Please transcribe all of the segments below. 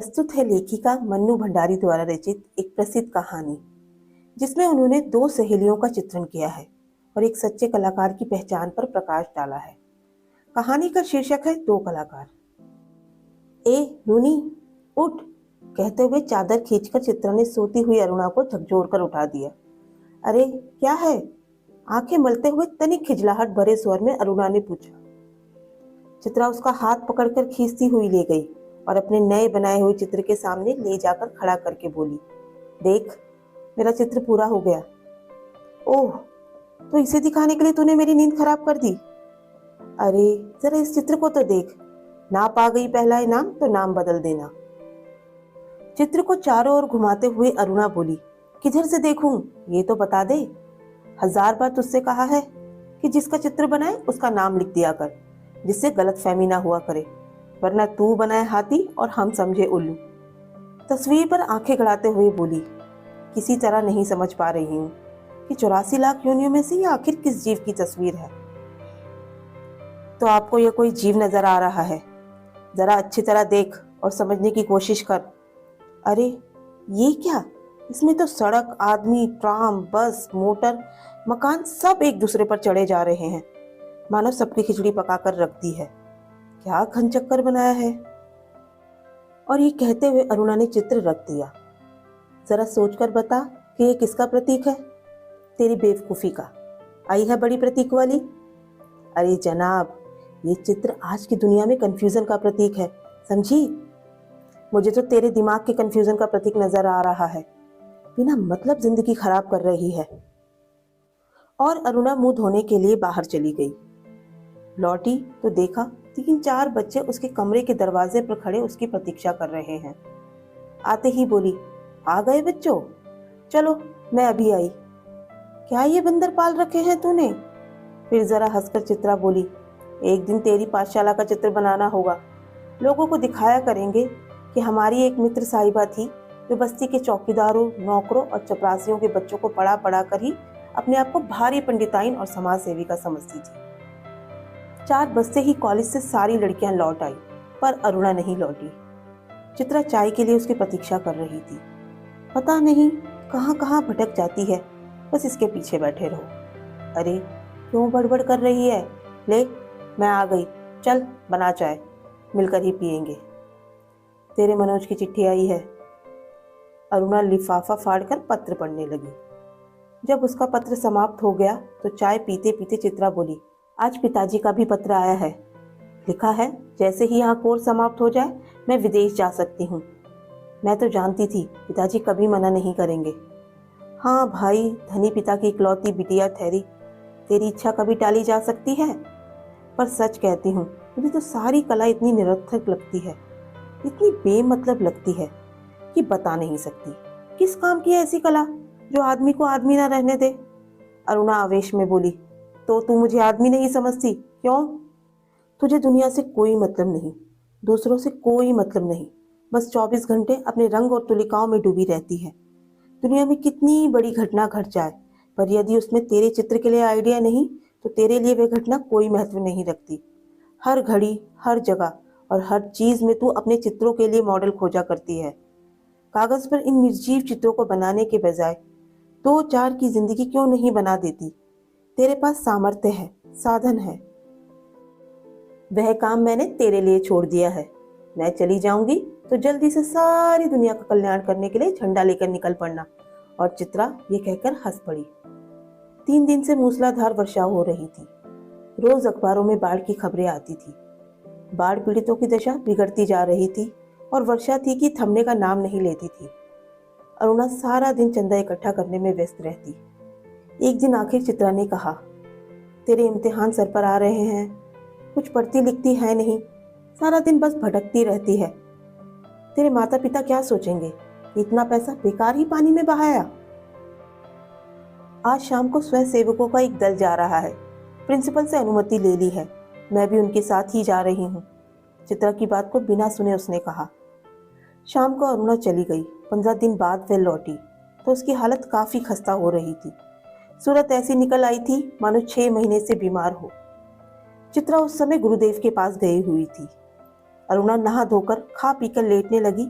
प्रस्तुत है लेखिका मन्नू भंडारी द्वारा रचित एक प्रसिद्ध कहानी, जिसमें उन्होंने दो सहेलियों का चित्रण किया है और एक सच्चे कलाकार की पहचान पर प्रकाश डाला है। कहानी का शीर्षक है दो कलाकार। ए रूनी, उठ, कहते हुए चादर खींचकर चित्रा ने सोती हुई अरुणा को झकझोर कर उठा दिया। अरे क्या है? आंखें मलते हुए तनिक खिजलाहट भरे स्वर में अरुणा ने पूछा। चित्रा उसका हाथ पकड़कर खींचती हुई ले गई और अपने नए बनाए हुए चित्र के सामने ले जाकर खड़ा करके बोली, देख, मेरा चित्र पूरा हो गया। ओह, तो इसे दिखाने के लिए तूने मेरी नींद खराब कर दी? अरे जरा इस चित्र को तो देख, ना पा गई पहला इनाम तो नाम बदल देना। चित्र को चारों ओर घुमाते हुए अरुणा बोली, किधर से देखूं, ये तो बता दे। 1000 बार तुझसे कहा है कि जिसका चित्र बनाए उसका नाम लिख दिया कर, जिससे गलतफहमी ना हुआ करे, वरना तू बनाए हाथी और हम समझे उल्लू। तस्वीर पर आंखें गड़ाते हुए बोली, किसी तरह नहीं समझ पा रही हूँ कि 84 लाख योनियों में से ये आखिर किस जीव की तस्वीर है। तो आपको यह कोई जीव नजर आ रहा है? जरा अच्छी तरह देख और समझने की कोशिश कर। अरे ये क्या? इसमें तो सड़क, आदमी, ट्राम, बस, मोटर, मकान सब एक दूसरे पर चढ़े जा रहे हैं, मानो सबकी खिचड़ी पकाकर रख दी है। क्या घनचक्कर बनाया है। और ये कहते हुए अरुणा ने चित्र रख दिया। जरा सोचकर बता कि ये किसका प्रतीक है? तेरी बेवकूफी का। आई है बड़ी प्रतीक वाली। अरे जनाब, ये चित्र आज की दुनिया में कंफ्यूजन का प्रतीक है, समझी? मुझे तो तेरे दिमाग के कंफ्यूजन का प्रतीक नजर आ रहा है। बिना मतलब जिंदगी खराब कर रही है। और अरुणा मुंह धोने के लिए बाहर चली गई। लौटी तो देखा 3-4 बच्चे उसके कमरे के दरवाजे पर खड़े उसकी प्रतीक्षा कर रहे हैं। आते ही बोली, आ गए बच्चों, चलो मैं अभी आई। क्या ये बंदर पाल रखे हैं तूने? फिर जरा हंसकर चित्रा बोली, एक दिन तेरी पाठशाला का चित्र बनाना होगा। लोगों को दिखाया करेंगे कि हमारी एक मित्र साहिबा थी जो बस्ती के चौकीदारों, नौकरों और चपरासियों के बच्चों को पढ़ा पढ़ा कर ही अपने आप को भारी पंडिताइन और समाज सेविका समझती थी। 4 बजे ही कॉलेज से सारी लड़कियां लौट आई, पर अरुणा नहीं लौटी। चित्रा चाय के लिए उसकी प्रतीक्षा कर रही थी। पता नहीं कहाँ कहाँ भटक जाती है, बस इसके पीछे बैठे रहो। अरे क्यों बड़बड़ कर रही है? ले, मैं आ गई, चल बना चाय, मिलकर ही पियेंगे। तेरे मनोज की चिट्ठी आई है। अरुणा लिफाफा फाड़कर पत्र पढ़ने लगी। जब उसका पत्र समाप्त हो गया तो चाय पीते पीते चित्रा बोली, आज पिताजी का भी पत्र आया है। लिखा है, जैसे ही यहाँ कोर्स समाप्त हो जाए मैं विदेश जा सकती हूँ। मैं तो जानती थी पिताजी कभी मना नहीं करेंगे। हाँ भाई, धनी पिता की इकलौती बिटिया ठहरी, तेरी इच्छा कभी टाली जा सकती है? पर सच कहती हूँ, मुझे तो सारी कला इतनी निरर्थक लगती है, इतनी बेमतलब लगती है कि बता नहीं सकती। किस काम की है ऐसी कला जो आदमी को आदमी ना रहने दे? अरुणा आवेश में बोली, तो तू मुझे आदमी नहीं समझती? क्यों? तुझे दुनिया से कोई मतलब नहीं, दूसरों से कोई मतलब नहीं, बस 24 घंटे अपने रंग और तुलिकाओं में डूबी रहती है। दुनिया में कितनी बड़ी घटना घट जाए, पर यदि उसमें तेरे चित्र के लिए आइडिया नहीं तो तेरे लिए वह घटना कोई महत्व नहीं रखती। हर घड़ी, हर जगह और हर चीज में तू अपने चित्रों के लिए मॉडल खोजा करती है। कागज पर इन निर्जीव चित्रों को बनाने के बजाय 2-4 की जिंदगी क्यों नहीं बना देती? तेरे पास सामर्थ्य है, साधन है। वह काम मैंने तेरे लिए छोड़ दिया है। मैं चली जाऊंगी तो जल्दी से सारी दुनिया का कल्याण करने के लिए झंडा लेकर निकल पड़ना। और चित्रा ये कहकर हंस पड़ी। 3 दिन से मूसलाधार वर्षा हो रही थी। रोज अखबारों में बाढ़ की खबरें आती थी। बाढ़ पीड़ितों की दशा बिगड़ती जा रही थी और वर्षा थी कि थमने का नाम नहीं लेती थी। अरुणा सारा दिन चंदा इकट्ठा करने में व्यस्त रहती। एक दिन आखिर चित्रा ने कहा, तेरे इम्तिहान सर पर आ रहे हैं, कुछ पढ़ती लिखती है नहीं, सारा दिन बस भटकती रहती है। तेरे माता पिता क्या सोचेंगे? इतना पैसा बेकार ही पानी में बहाया। आज शाम को स्वयं सेवकों का एक दल जा रहा है। प्रिंसिपल से अनुमति ले ली है, मैं भी उनके साथ ही जा रही हूँ। चित्रा की बात को बिना सुने उसने कहा। शाम को अरुणा चली गई। 15 दिन बाद वह लौटी तो उसकी हालत काफी खस्ता हो रही थी। सूरत ऐसी निकल आई थी मानो 6 महीने से बीमार हो। चित्रा उस समय गुरुदेव के पास गई हुई थी। अरुणा नहा धोकर खा पीकर लेटने लगी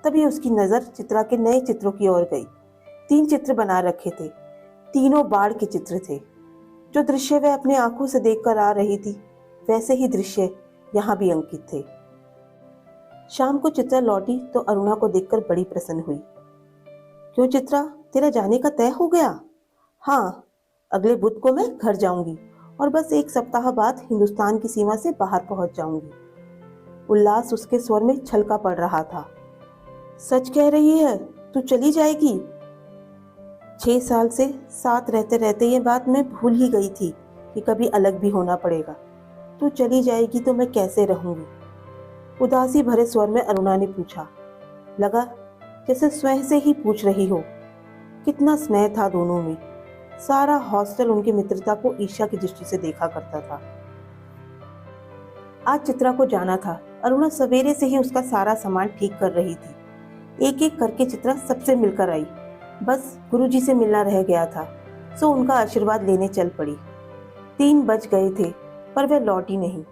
तभी उसकी नजर चित्रा के नए चित्रों की ओर गई। 3 चित्र बना रखे थे, तीनों बाढ़ के चित्र थे। जो दृश्य वह अपने आंखों से देखकर आ रही थी, वैसे ही दृश्य यहाँ भी अंकित थे। शाम को चित्रा लौटी तो अरुणा को देखकर बड़ी प्रसन्न हुई। क्यों चित्रा, तेरा जाने का तय हो गया? हाँ, अगले बुध को मैं घर जाऊंगी और बस 1 सप्ताह बाद हिंदुस्तान की सीमा से बाहर पहुंच जाऊंगी। उल्लास उसके स्वर में छलका पड़ रहा था। सच कह रही है, तू चली जाएगी? 6 साल से साथ रहते रहते ये बात मैं भूल ही गई थी कि कभी अलग भी होना पड़ेगा। तू चली जाएगी तो मैं कैसे रहूंगी? उदासी भरे स्वर में अरुणा ने पूछा। लगा जैसे स्वयं से ही पूछ रही हो। कितना स्नेह था दोनों में। सारा हॉस्टल उनकी मित्रता को ईर्ष्या की दृष्टि से देखा करता था। आज चित्रा को जाना था। अरुणा सवेरे से ही उसका सारा सामान ठीक कर रही थी। एक एक करके चित्रा सबसे मिलकर आई। बस गुरुजी से मिलना रह गया था, सो उनका आशीर्वाद लेने चल पड़ी। 3 बज गए थे पर वह लौटी नहीं।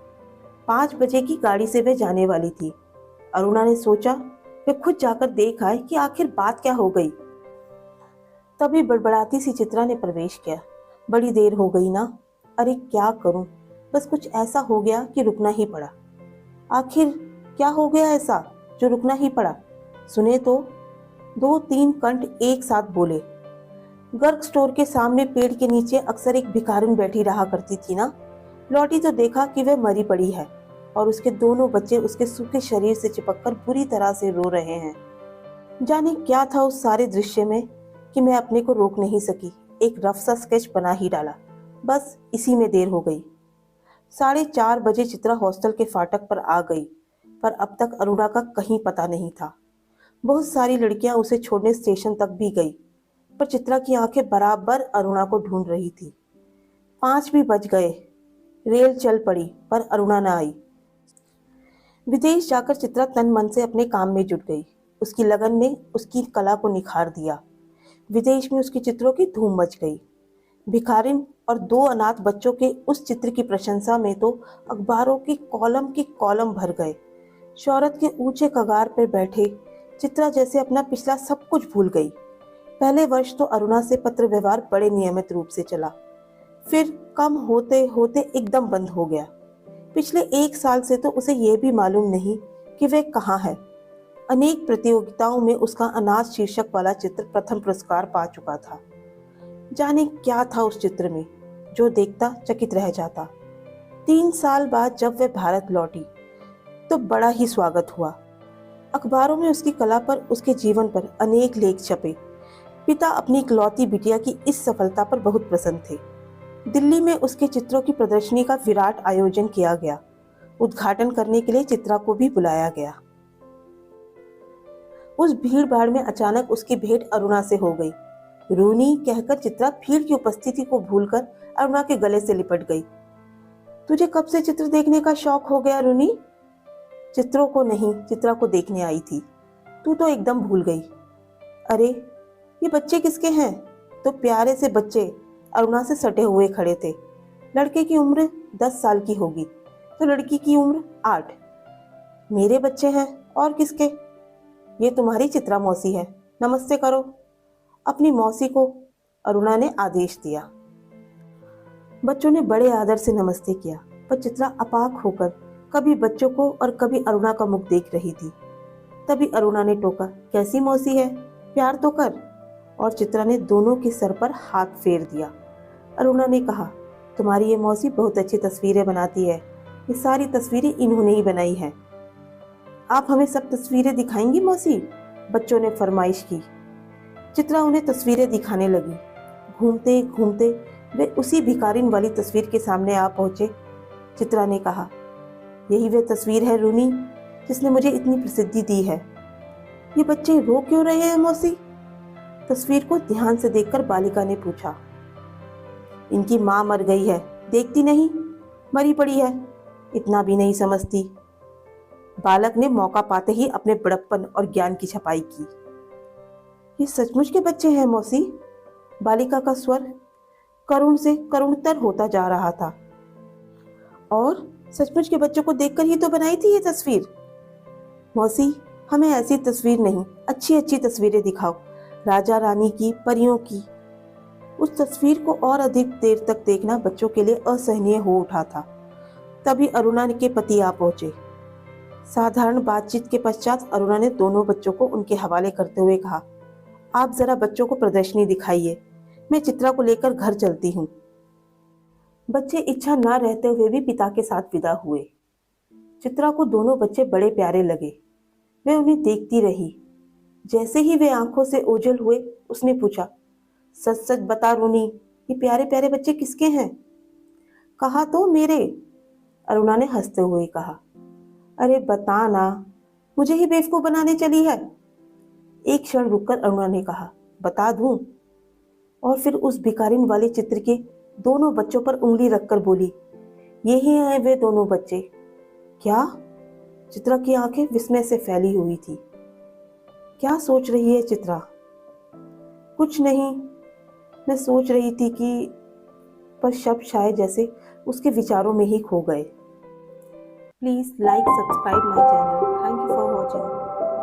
5 बजे की गाड़ी से वह जाने वाली थी। अरुणा ने सोचा वे खुद जाकर देख आए कि आखिर बात क्या हो गई। तभी बड़बड़ाती सी चित्रा ने प्रवेश किया। बड़ी देर हो गई ना। अरे क्या करूं, बस कुछ ऐसा हो गया कि रुकना ही पड़ा। आखिर क्या हो गया ऐसा जो रुकना ही पड़ा? सुने तो 2-3 कंठ एक साथ बोले। गर्ग स्टोर के सामने पेड़ के नीचे अक्सर एक भिखारिन बैठी रहा करती थी ना। लौटी तो देखा कि वह मरी पड़ी है और उसके दोनों बच्चे उसके सूखे शरीर से चिपककर बुरी तरह से रो रहे हैं। जाने क्या था उस सारे दृश्य में कि मैं अपने को रोक नहीं सकी। एक रफ सा स्केच बना ही डाला। बस इसी में देर हो गई। 4:30 बजे चित्रा हॉस्टल के फाटक पर आ गई, पर अब तक अरुणा का कहीं पता नहीं था। बहुत सारी लड़कियां उसे छोड़ने स्टेशन तक भी गई, पर चित्रा की आंखें बराबर अरुणा को ढूंढ रही थी। 5 भी बज गए। रेल चल पड़ी पर अरुणा न आई। विदेश जाकर चित्रा तन मन से अपने काम में जुट गई। उसकी लगन ने उसकी कला को निखार दिया। विदेश में उसके चित्रों की धूम मच गई। भिखारिन और 2 अनाथ बच्चों के उस चित्र की प्रशंसा में तो अखबारों के कॉलम भर गए। शोहरत के ऊंचे कगार पर बैठे चित्रा जैसे अपना पिछला सब कुछ भूल गई। पहले वर्ष तो अरुणा से पत्र व्यवहार बड़े नियमित रूप से चला, फिर कम होते होते एकदम बंद हो गया। पिछले 1 साल से तो उसे यह भी मालूम नहीं कि वह कहाँ है। अनेक प्रतियोगिताओं में उसका अनाथ शीर्षक वाला चित्र प्रथम पुरस्कार पा चुका था। जाने क्या था उस चित्र में, जो देखता चकित रह जाता। 3 साल बाद जब वह भारत लौटी तो बड़ा ही स्वागत हुआ। अखबारों में उसकी कला पर, उसके जीवन पर अनेक लेख छपे। पिता अपनी इकलौती बिटिया की इस सफलता पर बहुत प्रसन्न थे। दिल्ली में उसके चित्रों की प्रदर्शनी का विराट आयोजन किया गया। उद्घाटन करने के लिए चित्रा को भी बुलाया गया। उस भीड़ भाड़ में अचानक उसकी भेंट अरुणा से हो गई। रूनी कहकर चित्रा भीड़ की उपस्थिति को भूलकर अरुणा के गले से लिपट गई। तुझे कब से चित्र देखने का शौक हो गया रूनी? चित्रों को नहीं, चित्रा को देखने आई थी। तू तो एकदम भूल गई। अरे ये बच्चे किसके हैं? तो प्यारे से बच्चे अरुणा से सटे हुए खड़े थे। लड़के की उम्र 10 साल की होगी तो लड़की की उम्र 8। मेरे बच्चे हैं और किसके? ये तुम्हारी चित्रा मौसी है, नमस्ते करो। अपनी मौसी को अरुणा ने आदेश दिया। बच्चों ने बड़े आदर से नमस्ते किया, पर चित्रा अपाक होकर कभी बच्चों को और कभी अरुणा का मुख देख रही थी। तभी अरुणा ने टोका, कैसी मौसी है, प्यार तो कर। और चित्रा ने दोनों के सर पर हाथ फेर दिया। अरुणा ने कहा, तुम्हारी ये मौसी बहुत अच्छी तस्वीरें बनाती है। ये सारी तस्वीरें इन्होंने ही बनाई है। आप हमें सब तस्वीरें दिखाएंगी मौसी? बच्चों ने फरमाइश की। चित्रा उन्हें तस्वीरें दिखाने लगी। घूमते घूमते वे उसी भिखारिन वाली तस्वीर के सामने आ पहुंचे। चित्रा ने कहा, यही वे तस्वीर है रूनी जिसने मुझे इतनी प्रसिद्धि दी है। ये बच्चे रो क्यों रहे हैं मौसी? तस्वीर को ध्यान से देखकर बालिका ने पूछा। इनकी माँ मर गई है, देखती नहीं, मरी पड़ी है, इतना भी नहीं समझती। बालक ने मौका पाते ही अपने बड़प्पन और ज्ञान की छपाई की। ये सचमुच के बच्चे हैं मौसी? बालिका का स्वर करुण से करुणतर होता जा रहा था। और सचमुच के बच्चों को देखकर ही तो बनाई थी ये तस्वीर। मौसी, हमें ऐसी तस्वीर नहीं, अच्छी अच्छी तस्वीरें दिखाओ, राजा रानी की, परियों की। उस तस्वीर को और अधिक देर तक देखना बच्चों के लिए असहनीय हो उठा था। तभी अरुणा के पति आ पहुंचे। साधारण बातचीत के पश्चात अरुणा ने दोनों बच्चों को उनके हवाले करते हुए कहा, आप जरा बच्चों को प्रदर्शनी दिखाइए, मैं चित्रा को लेकर घर चलती हूँ। बच्चे इच्छा न रहते हुए भी पिता के साथ विदा हुए। चित्रा को दोनों बच्चे बड़े प्यारे लगे। वह उन्हें देखती रही। जैसे ही वे आंखों से ओझल हुए, उसने पूछा, सच सच बता रोनी, ये प्यारे प्यारे बच्चे किसके हैं? कहा तो मेरे, अरुणा ने हंसते हुए कहा। अरे बता ना, मुझे ही बेवकूफ बनाने चली है? एक क्षण रुककर अरुणा ने कहा, बता दूं? और फिर उस भिखारिन वाले चित्र के दोनों बच्चों पर उंगली रखकर बोली, यही हैं वे दोनों बच्चे। क्या? चित्रा की आंखें विस्मय से फैली हुई थी। क्या सोच रही है चित्रा? कुछ नहीं, मैं सोच रही थी कि, पर शब्द शायद जैसे उसके विचारों में ही खो गए। Please like subscribe my channel. Thank you for watching.